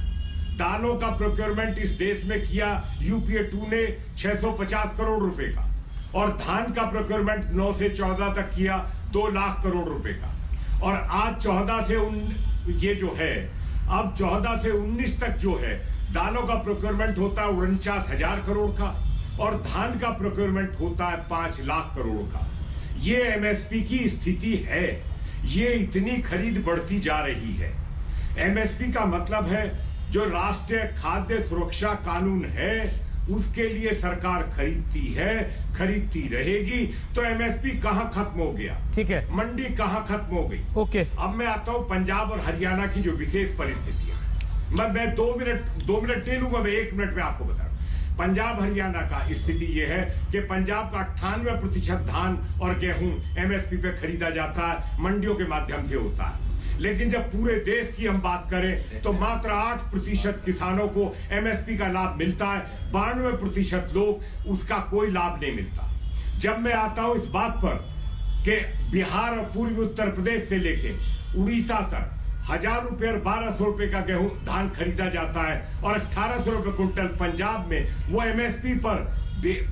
दालों का प्रोक्योरमेंट इस देश में किया UPA 2 ने 650 करोड़ रुपए का, और धान का प्रोक्योरमेंट 9 से 14 तक किया 2 लाख करोड़ रुपए का, और आज 14 से ये जो है, अब 14 से 19 तक जो है दालों का प्रोक्योरमेंट होता है 49,000 करोड़ का, और धान का प्रोक्योरमेंट होता है 5 लाख करोड़ का। ये MSP की स्थिति है, ये इतनी खरीद बढ़ती जा रही है। MSP का मतलब है जो राष्ट्रीय खाद्य सुरक्षा कानून है, उसके लिए सरकार खरीदती है, खरीदती रहेगी। तो MSP कहां खत्म हो गया? ठीक है, मंडी कहां खत्म हो गई? ओके, अब मैं आता हूं पंजाब और हरियाणा की जो विशेष परिस्थितियां, मैं 2 मिनट नहीं लूंगा, मैं 1 मिनट में आपको बता रहा हूं। पंजाब हरियाणा का स्थिति यह है कि पंजाब का 98% धान और गेहूं MSP पे खरीदा जाता है, मंडियों के माध्यम से होता है। लेकिन जब पूरे देश की हम बात करें तो मात्र 8% किसानों को MSP का लाभ मिलता है, 92% लोग उसका कोई लाभ नहीं मिलता। जब मैं आता हूं इस बात पर कि बिहार और पूर्वी उत्तर प्रदेश से लेके उड़ीसा तक 1000 रुपए और 1200 रुपए का गेहूं धान खरीदा जाता है और 1800 रुपए कुंटल पंजाब में वो एमएसपी पर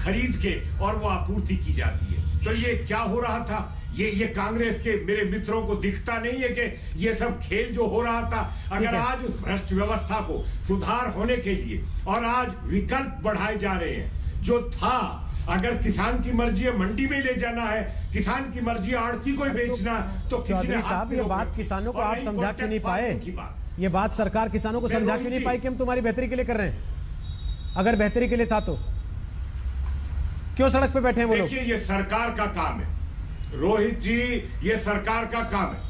खरीद के और वो आपूर्ति की जाती है। तो ये क्या हो रहा था? ये कांग्रेस के मेरे मित्रों को दिखता नहीं है कि ये सब खेल जो हो रहा था, अगर आज उस भ्रष्ट व्यवस्था को सुधार होने के लिए और आज विकल्प बढ़ाए जा रहे हैं, जो था अगर किसान की मर्जी है मंडी में ले जाना है, किसान की मर्जी आड़ती को ही बेचना, तो चौधरी साहब ये बात किसानों को आप समझा क्यों नहीं पाए? ये बात सरकार किसानों को समझा क्यों नहीं पाई कि हम तुम्हारी बेहतरी के लिए कर रहे हैं? अगर बेहतरी के लिए था तो क्यों सड़क पे बैठे हैं वो लोग? देखिए ये सरकार का काम है रोहित जी, ये सरकार का काम है,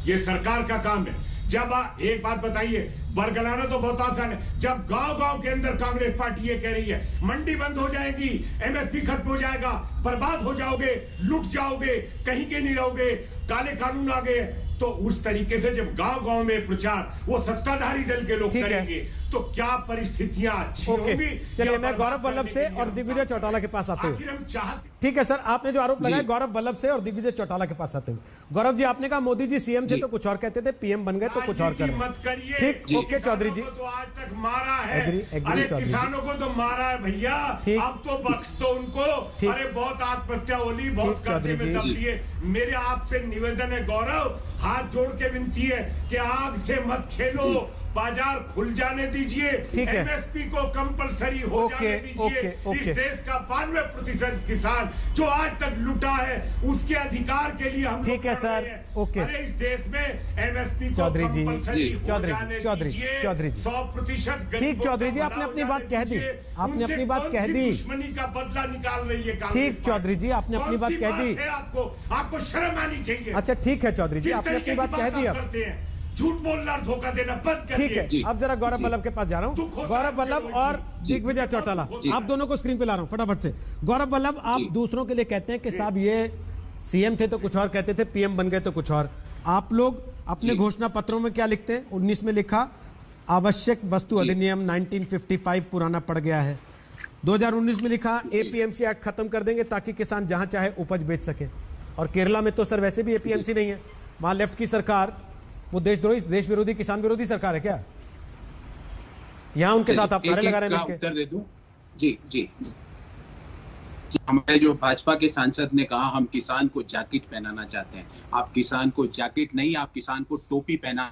ये सरकार का काम है। जब एक बात बताइए, बरगलाना तो बहुत आसान है, जब गांव-गांव के अंदर कांग्रेस पार्टी ये कह रही है मंडी बंद हो जाएगी, एमएसपी खत्म हो जाएगा, बर्बाद हो जाओगे, लुट जाओगे, कहीं के नहीं रहोगे, काले कानून आ गए, तो उस तरीके से जब गांव-गांव में प्रचार वो सत्ताधारी दल के लोग करेंगे तो क्या परिस्थितियां अच्छी होंगी? चलिए मैं गौरव वल्लभ से और दिग्विजय चौटाला के पास आते हुए, ठीक है सर, आपने जो आरोप लगाया गौरव वल्लभ से और दिग्विजय चौटाला के पास आते हुए, गौरव जी आपने कहा मोदी जी सीएम थे तो कुछ और कहते थे, पीएम बन गए तो कुछ और कर मत करिए। ठीक, ओके चौधरी जी, तो आज तक मारा है, अरे किसानों को तो मारा है भैया, अब तो बख्श दो उनको। अरे बहुत आत्महत्या होली, बहुत कर्जे में दब लिए। मेरे आपसे निवेदन है गौरव, हाथ जोड़ के विनती है कि आग से मत खेलो, बाजार खुल जाने दीजिए, एमएसपी को कंपलसरी हो जाने दीजिए। इस देश का 92% किसान जो आज तक लुटा है उसके अधिकार के लिए हम ठीक है सर, ओके। अरे इस देश में एमएसपी को कंपलसरी हो जाने दीजिए, 100%। ठीक चौधरी जी, आपने अपनी बात कह दी, आपने अपनी बात कह दी, दुश्मनी का बदला निकाल रही है। ठीक चौधरी जी, आपने अपनी बात कह दी, आपको शर्म आनी चाहिए। अच्छा ठीक है चौधरी जी, आपने अपनी बात कह दी। अब झूठ बोलना और धोखा देना बंद करिए। ठीक है, अब जरा गौरव वल्लभ के पास जा रहा हूँ। गौरव वल्लभ और दिग्विजय चौटाला, आप दोनों को स्क्रीन पे ला रहा हूँ फटाफट से। गौरव वल्लभ, आप दूसरों के लिए कहते हैं कि साहब ये सीएम थे तो कुछ और कहते थे, पीएम बन गए तो कुछ और। आप लोग अपने घोषणा पत्रों में क्या लिखते हैं? 19 में लिखा आवश्यक वस्तु अधिनियम 1955 पुराना पड़ गया है। 2019 में लिखा एपीएमसी एक्ट खत्म कर देंगे ताकि किसान जहां चाहे उपज बेच सके। और केरला में तो सर वैसे भी एपीएमसी नहीं है, वहां लेफ्ट की सरकार, वो देशद्रोही, देश विरोधी, किसान विरोधी सरकार है क्या? यहां उनके साथ आप नारे लगा रहे हैं। उत्तर दे दूं? जी, हमारे जो भाजपा के सांसद ने कहा हम किसान को जैकेट पहनाना चाहते हैं। आप किसान को जैकेट नहीं, आप किसान को टोपी पहना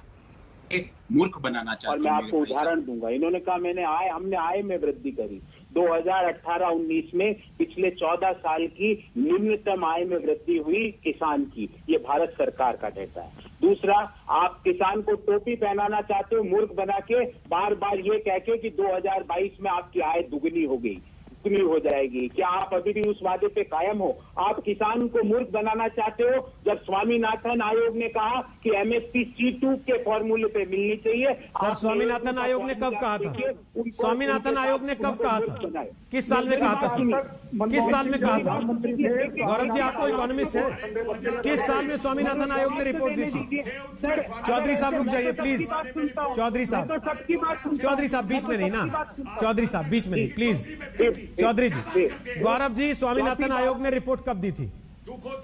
मूर्ख बनाना चाहते हैं। और मैं आपको उदाहरण दूंगा, इन्होंने कहा हमने आय में वृद्धि करी। 2018-19 में पिछले 14 साल की निम्नतम आय में वृद्धि हुई किसान की, ये भारत सरकार का डेटा है। दूसरा, आप किसान को टोपी पहनाना चाहते हो मूर्ख बना के, बार बार ये कह के कि 2022 में आपकी आय दुगनी हो गई, दुगनी हो जाएगी। क्या आप अभी भी उस वादे पे कायम हो? आप किसान को मूर्ख बनाना चाहते हो जब स्वामीनाथन आयोग ने कहा कि एमएसपी C2 के फॉर्मूले पे मिलनी चाहिए। सर स्वामीनाथन आयोग ने कब कहा था? स्वामीनाथन आयोग ने कब कहा था? किस साल में कहा था सर? किस साल में कहा था? गौरव जी आप तो इकोनॉमिस्ट हैं, किस साल में स्वामीनाथन आयोग ने रिपोर्ट दी थी? चौधरी साहब रुक जाइए प्लीज, चौधरी साहब बीच में नहीं ना, चौधरी साहब बीच में नहीं प्लीज। चौधरी जी, गौरव जी, स्वामीनाथन आयोग ने रिपोर्ट कब दी थी?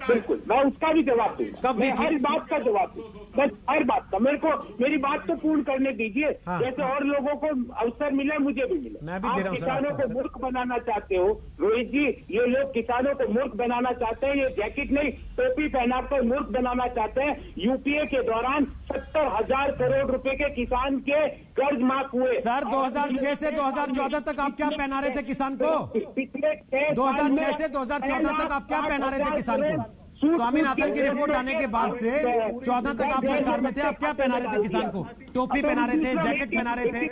बिल्कुल, मैं उसका भी जवाब दूंगा, कब दी थी? हर बात का जवाब दूंगा, हर बात का। मेरी बात तो पूर्ण करने दीजिए। हाँ। जैसे और लोगों को अवसर मिले मुझे भी मिले। मैं भी दे रहा हूं। किसानों को मूर्ख बनाना चाहते हो रोहित जी, ये लोग किसानों को मूर्ख बनाना चाहते हैं। ये जैकेट नहीं टोपी पहनाकर मूर्ख बनाना चाहते हैं। यूपीए के दौरान 70,000 करोड़ रुपए के किसान के कर्ज माफ हुए। सर 2006 से 2014 तक आप क्या पहना रहे थे किसान को? 2006 से 2014 तक आप क्या पहना रहे थे किसान को? स्वामीनाथन की रिपोर्ट आने के बाद से 14 तक आप सरकार में थे, आप क्या पहना रहे थे किसान को? टोपी पहना रहे थे, जैकेट पहना रहे थे,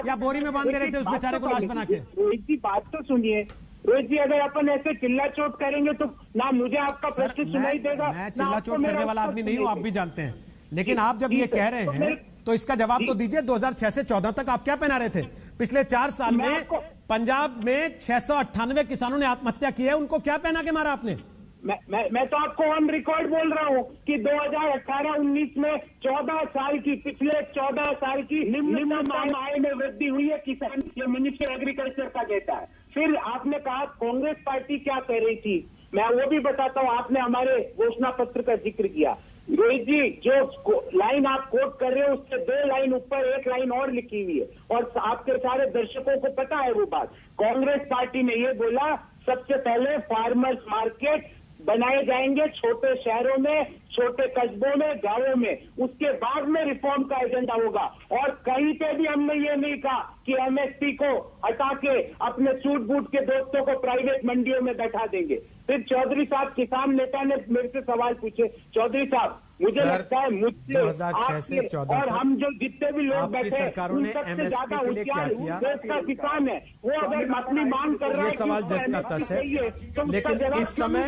या बोरी में बांध दे रहे थे उस बेचारे को लाश बना के? रोहित जी बात तो सुनिए। रोहित जी अगर अपन ऐसे चिल्ला चोट करेंगे तो ना मुझे आपका प्रश्न सुनाई देगा। मैं चिल्ला चोट करने वाला आदमी नहीं हूँ, आप भी जानते हैं। लेकिन आप जब ये कह रहे हैं तो इसका जवाब तो दीजिए। 2006 से 14 तक आप क्या पहना रहे थे? पिछले 4 साल में पंजाब में 698 किसानों ने आत्महत्या की है, उनको क्या पहना के मारा आपने? मैं तो आपको ऑन रिकॉर्ड बोल रहा हूँ कि 2018-19 में 14 साल की, पिछले 14 साल की निम्नतम आय में वृद्धि हुई है किसान, ये मिनिस्टर एग्रीकल्चर का डेटा है। फिर आपने कहा कांग्रेस पार्टी क्या कह रही थी मैं वो भी बताता हूँ। आपने हमारे घोषणा पत्र का जिक्र किया, रोहित जी, जो लाइन आप कोट कर रहे हो उससे 2 लाइन ऊपर 1 लाइन और लिखी हुई है, और आपके सारे दर्शकों को पता है वो बात। कांग्रेस पार्टी ने ये बोला सबसे पहले फार्मर्स मार्केट बनाए जाएंगे छोटे शहरों में, छोटे कस्बों में, गांवों में, उसके बाद में रिफॉर्म का एजेंडा होगा। और कहीं पे भी हमने ये नहीं कहा कि एमएसपी को हटा के अपने सूट बूट के दोस्तों को प्राइवेट मंडियों में बैठा देंगे। फिर चौधरी साहब, किसान नेता ने मेरे से सवाल पूछे, चौधरी साहब मुझे लगता है मुझसे 2006 से 14 और हम जो जितने भी लोग बैठे सरकारों ने एमएसपी के लिए क्या किया? देश का किसान है, वो अगर अपनी मांग कर रहा है, ये सवाल जस का तस है। लेकिन इस समय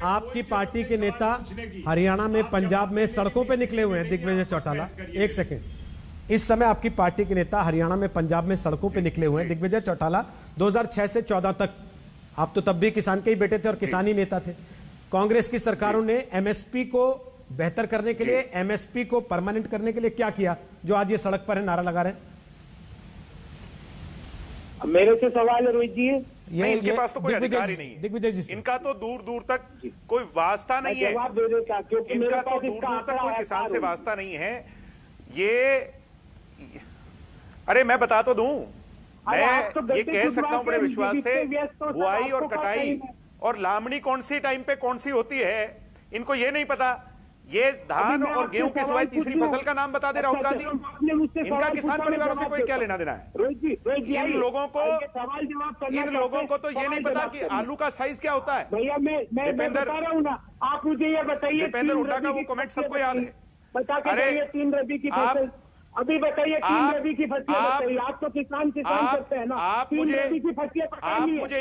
आपकी पार्टी के नेता हरियाणा में, पंजाब में सड़कों पे निकले हुए हैं। दिग्विजय चौटाला, एक सेकंड। इस समय आपकी पार्टी के नेता हरियाणा में, पंजाब में सड़कों पे निकले हुए हैं। दिग्विजय चौटाला, 2006 से 14 तक आप तो तब भी किसान के ही बेटे थे और किसानी नेता थे। कांग्रेस की सरकारों ने एमएसपी को बेहतर करने के लिए, एमएसपी को परमानेंट करने के लिए क्या किया जो आज ये सड़क पर है, नारा लगा रहे हैं? मेरे से सवाल है रोहित जी, ये इनके पास तो कोई अधिकार ही नहीं है। दिग्विजय जी, इनका तो दूर दूर तक कोई वास्ता नहीं है, जवाब दे देता, क्योंकि इनका तो दूर दूर तक कोई किसान से वास्ता नहीं है। ये अरे मैं बता तो दूं, मैं ये कह सकता हूं बड़े विश्वास से, बुआई और कटाई और लामड़ी कौन सी टाइम पे कौन सी होती है इनको ये नहीं पता। ये धान और गेहूं के सिवाय तीसरी फसल का नाम बता दे राहुल गांधी। इनका किसान परिवारों से कोई क्या लेना देना है? इन लोगों को तो ये नहीं पता कि आलू का साइज क्या होता है। भैया मैं बता रहा हूँ ना, आप मुझे ये बताइए, दीपेंद्र हुड्डा का वो कमेंट सबको याद है। अरे 3 रबी की फसल अभी बताइए, 3 रबी की फसलें बताइए। आप तो किसान करते हैं ना, आप मुझे ये बताइए, आप मुझे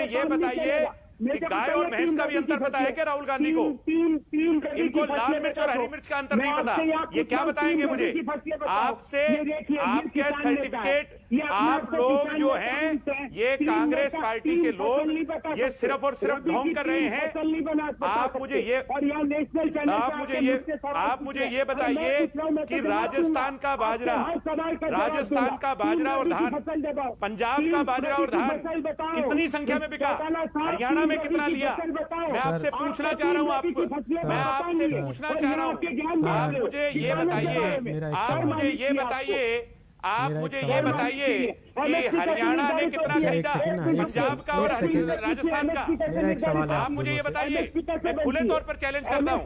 ये बताइए कि गाय और भैंस का भी अंतर पता है क्या राहुल गांधी को? इनको लाल मिर्च और हरी मिर्च का अंतर नहीं पता। ये क्या बताएंगे मुझे? आपसे आपके सर्टिफिकेट, आप लोग जो हैं ये कांग्रेस पार्टी के लोग ये सिर्फ और सिर्फ ढोंग कर रहे हैं। आप मुझे ये बताइए कि राजस्थान का बाजरा और धान, पंजाब का बाजरा और धान कितनी संख्या में बिका, हरियाणा में कितना लिया? मैं आपसे पूछना चाह रहा हूं, आप मुझे ये बताइए कि हरियाणा ने कितना खरीदा, पंजाब का और राजस्थान का? आप मुझे ये बताइए, मैं खुले तौर पर चैलेंज करता हूँ।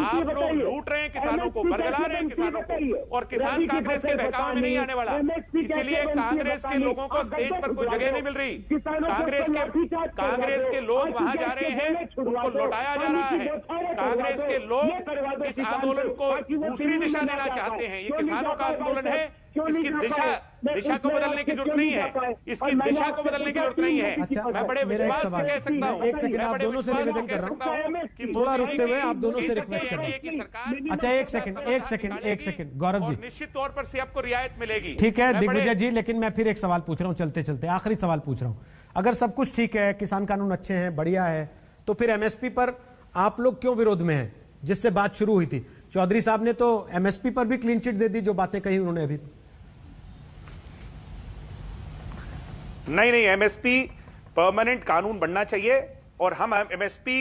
आप लोग लूट रहे हैं किसानों को, बरगला रहे हैं किसानों को, और किसान कांग्रेस के बहकावे में नहीं आने वाला। इसीलिए कांग्रेस के लोगों को स्टेज पर कोई जगह नहीं मिल रही। कांग्रेस के लोग वहां जा रहे हैं, उनको लौटाया जा रहा है। कांग्रेस के लोग इस आंदोलन को दूसरी दिशा देना चाहते हैं। ये किसानों का आंदोलन है, इसकी दिशा को बदलने की जरूरत नहीं है, इसकी दिशा को बदलने की जरूरत नहीं है। मैं बड़े विश्वास से कह सकता हूं, एक सेकंड, आप दोनों से निवेदन कर रहा हूं कि थोड़ा रुकते हुए आप दोनों से रिक्वेस्ट कर रहा हूं। अच्छा एक सेकंड गौरव जी, निश्चित तौर पर से आपको रियायत मिलेगी। ठीक है दिग्विजय जी, लेकिन मैं फिर एक सवाल पूछ रहा हूं, चलते चलते आखिरी सवाल पूछ रहा हूं। अगर सब कुछ ठीक है, किसान कानून अच्छे हैं, बढ़िया है, तो फिर एमएसपी पर आप लोग क्यों विरोध में हैं, जिससे बात शुरू हुई थी? चौधरी साहब ने तो एमएसपी पर भी क्लीन चिट दे दी, जो बातें कही उन्होंने अभी। नहीं, एमएसपी परमानेंट कानून बनना चाहिए, और हम एमएसपी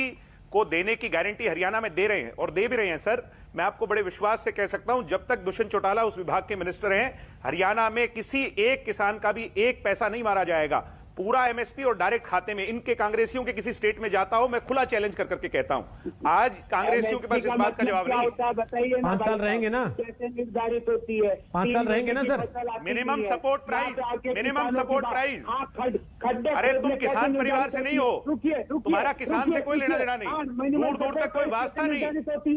को देने की गारंटी हरियाणा में दे रहे हैं और दे भी रहे हैं। सर, मैं आपको बड़े विश्वास से कह सकता हूं, जब तक दुष्यंत चौटाला उस विभाग के मिनिस्टर हैं, हरियाणा में किसी एक किसान का भी एक पैसा नहीं मारा जाएगा। पूरा एमएसपी और डायरेक्ट खाते में। इनके कांग्रेसियों के किसी स्टेट में जाता हो, मैं खुला चैलेंज कर करके कहता हूं, आज कांग्रेसियों के पास इस बात का जवाब नहीं है। 5 साल रहेंगे ना, कैसे निर्धारित होती है? 5 साल रहेंगे ना सर? Minimum support price. अरे तुम किसान परिवार से नहीं हो, तुम्हारा किसान से कोई लेना देना नहीं, दूर दूर तक कोई वास्ता नहीं।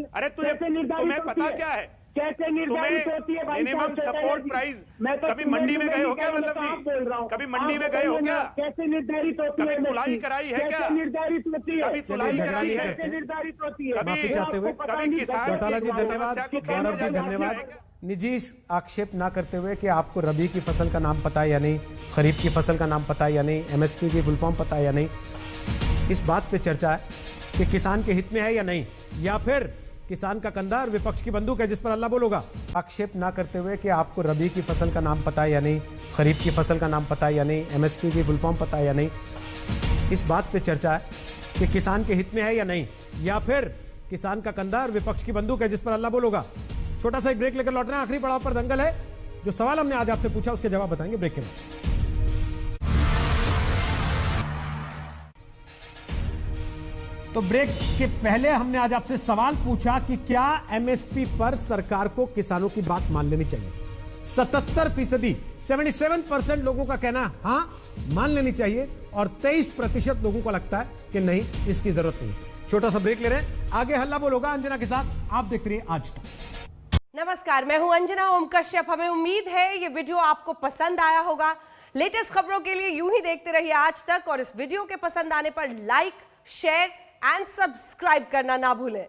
अरे तुम्हें पता क्या है कैसे निर्धारित होती है? मिनिमम सपोर्ट प्राइस कभी मंडी में गए हो क्या? मतलब कभी मंडी में गए हो क्या? कैसे निर्धारित होती है? कभी तुलाई कराई है क्या? निर्धारित होती है? कभी तुलाई कराई है? निर्धारित होती है? माफी चाहते हुए चौटाला जी धन्यवाद, गौरव जी धन्यवाद। निजी आक्षेप ना करते हुए कि आपको रबी की फसल का नाम पता है या नहीं, खरीफ की फसल का नाम पता है या नहीं, एमएसपी की फुल फॉर्म पता है या नहीं, इस बात पे चर्चा है कि किसान के हित में है या नहीं, या फिर किसान का कंधा और विपक्ष की बंदूक है जिस पर अल्लाह बोलोगा। आक्षेप ना करते हुए कि आपको रबी की फसल का नाम पता है या नहीं, खरीफ की फसल का नाम पता है या नहीं, एमएसपी की फुल फॉर्म पता है या नहीं, इस बात पे चर्चा है कि किसान के हित में है या नहीं, या फिर किसान का कंधा और विपक्ष की बंदूक है जिस पर अल्लाह बोलोगा। छोटा सा एक ब्रेक लेकर लौट रहे हैं। आखिरी पड़ाव पर दंगल है। जो सवाल हमने आज आपसे पूछा उसके जवाब बताएंगे ब्रेक के बाद। तो ब्रेक के पहले हमने आज आपसे सवाल पूछा कि क्या एमएसपी पर सरकार को किसानों की बात मान लेनी चाहिए। 77%, 77% लोगों का कहना हां मान लेनी चाहिए और 23% लोगों को लगता है कि नहीं, इसकी जरूरत नहीं। छोटा सा ब्रेक ले रहे हैं, आगे हल्ला बोलोगा अंजना के साथ। आप देख रही हैं आज तक। नमस्कार, मैं हूं अंजना ओम कश्यप। हमें उम्मीद है ये वीडियो आपको पसंद आया होगा। लेटेस्ट खबरों के लिए यूं ही देखते रहिए आज तक, और इस वीडियो के पसंद आने पर लाइक, शेयर एंड सब्सक्राइब करना ना भूलें।